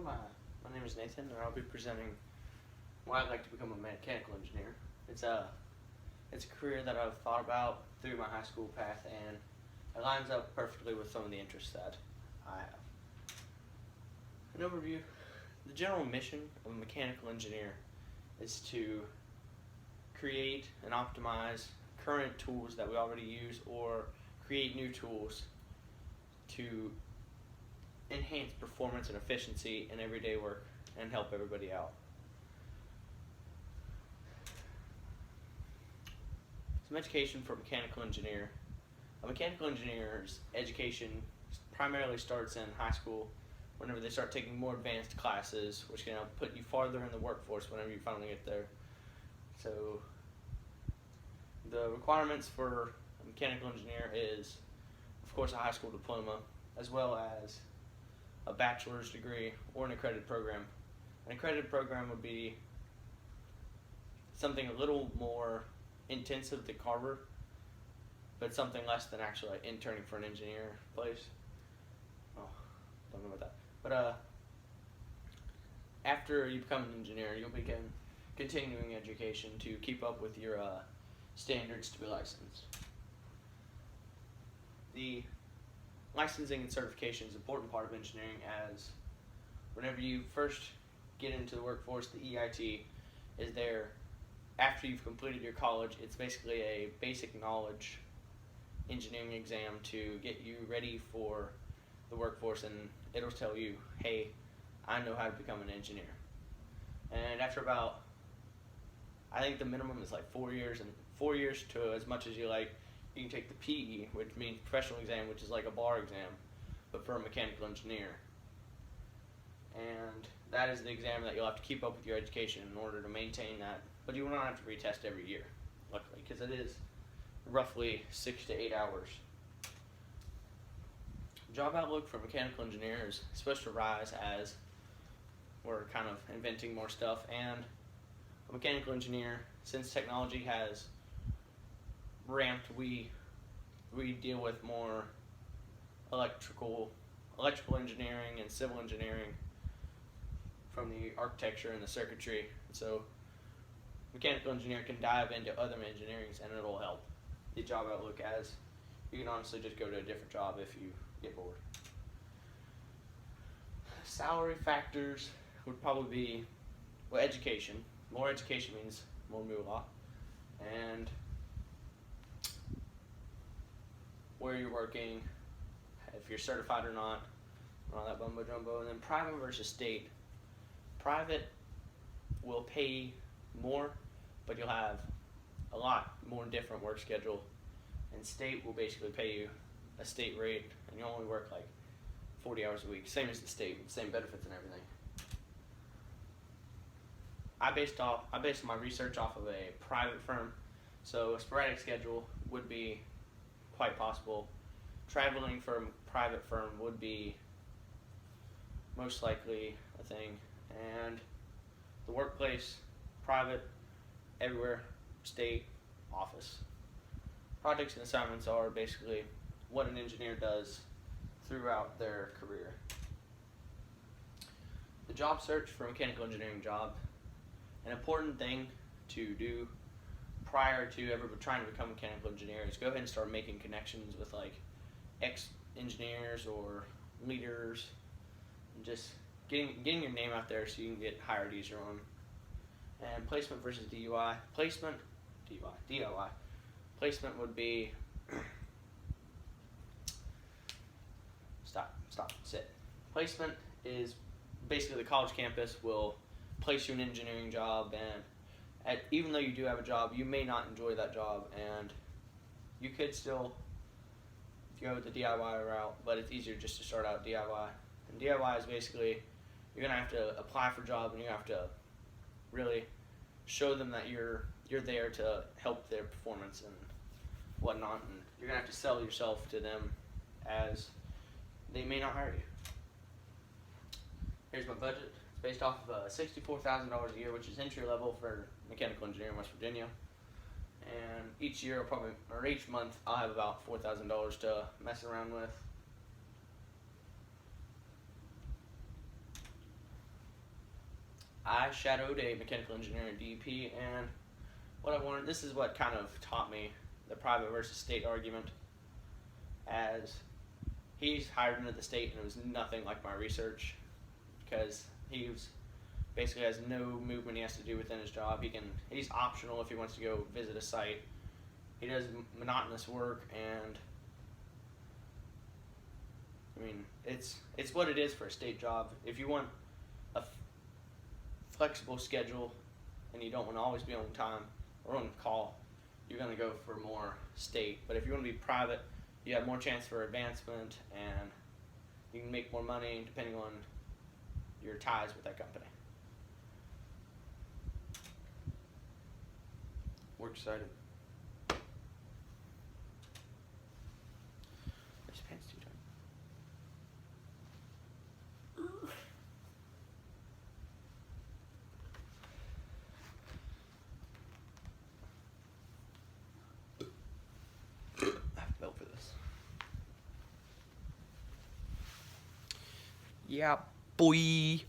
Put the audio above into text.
Hello, my name is Nathan, and I'll be presenting why I'd like to become a mechanical engineer. It's a career that I've thought about through my high school path, and it lines up perfectly with some of the interests that I have. An overview: the general mission of a mechanical engineer is to create and optimize current tools that we already use, or create new tools to enhance performance and efficiency in everyday work and help everybody out. Some education for a mechanical engineer. A mechanical engineer's education primarily starts in high school, whenever they start taking more advanced classes, which can put you farther in the workforce whenever you finally get there. So the requirements for a mechanical engineer is, of course, a high school diploma, as well as a bachelor's degree or an accredited program. An accredited program would be something a little more intensive than Harvard, but something less than actually like interning for an engineer place. Oh, don't know about that. But after you become an engineer, you'll begin continuing education to keep up with your standards to be licensed. The licensing and certification is an important part of engineering, as whenever you first get into the workforce, the EIT is there after you've completed your college. It's basically a basic knowledge engineering exam to get you ready for the workforce, and it'll tell you, hey, I know how to become an engineer. And after about, I think the minimum is like 4 years, and 4 years to as much as you like, you can take the PE, which means professional exam, which is like a bar exam, but for a mechanical engineer. And that is the exam that you'll have to keep up with your education in order to maintain that. But you will not have to retest every year, luckily, because it is roughly 6 to 8 hours. Job outlook for mechanical engineers is supposed to rise as we're kind of inventing more stuff, and a mechanical engineer, since technology has ramped, we deal with more electrical engineering and civil engineering from the architecture and the circuitry. So mechanical engineer can dive into other engineerings, and it'll help the job outlook, as you can honestly just go to a different job if you get bored. Salary factors would probably be, well, education. More education means more moolah, and where you're working, if you're certified or not, and all that bumbo jumbo. And then private versus state. Private will pay more, but you'll have a lot more different work schedule. And state will basically pay you a state rate, and you only work like 40 hours a week, same as the state, same benefits and everything. I based my research off of a private firm, so a sporadic schedule would be quite possible. Traveling for a private firm would be most likely a thing, and the workplace, private, everywhere, state, office. Projects and assignments are basically what an engineer does throughout their career. The job search for a mechanical engineering job. An important thing to do prior to ever trying to become a mechanical engineer is go ahead and start making connections with like ex-engineers or leaders, and just getting your name out there so you can get hired easier on. And placement versus DIY. DIY. Placement would be sit. Placement is basically the college campus will place you in an engineering job, and even though you do have a job, you may not enjoy that job, and you could still go with the DIY route, but it's easier just to start out DIY. And DIY is basically, you're going to have to apply for a job, and you have to really show them that you're there to help their performance and whatnot, and you're going to have to sell yourself to them, as they may not hire you. Here's my budget. It's based off of $64,000 a year, which is entry level for mechanical engineer in West Virginia. And each month, I'll have about $4,000 to mess around with. I shadowed a mechanical engineer at DEP, and what I wanted, this is what kind of taught me the private versus state argument, as he's hired into the state and it was nothing like my research, because basically has no movement he has to do within his job. He's optional if he wants to go visit a site. He does monotonous work, and I mean, it's what it is for a state job. If you want a flexible schedule and you don't want to always be on time or on call, you're going to go for more state. But if you want to be private, you have more chance for advancement, and you can make more money depending on your ties with that company. We're excited. There's pants too tight. I have a belt for this. Yeah, boy.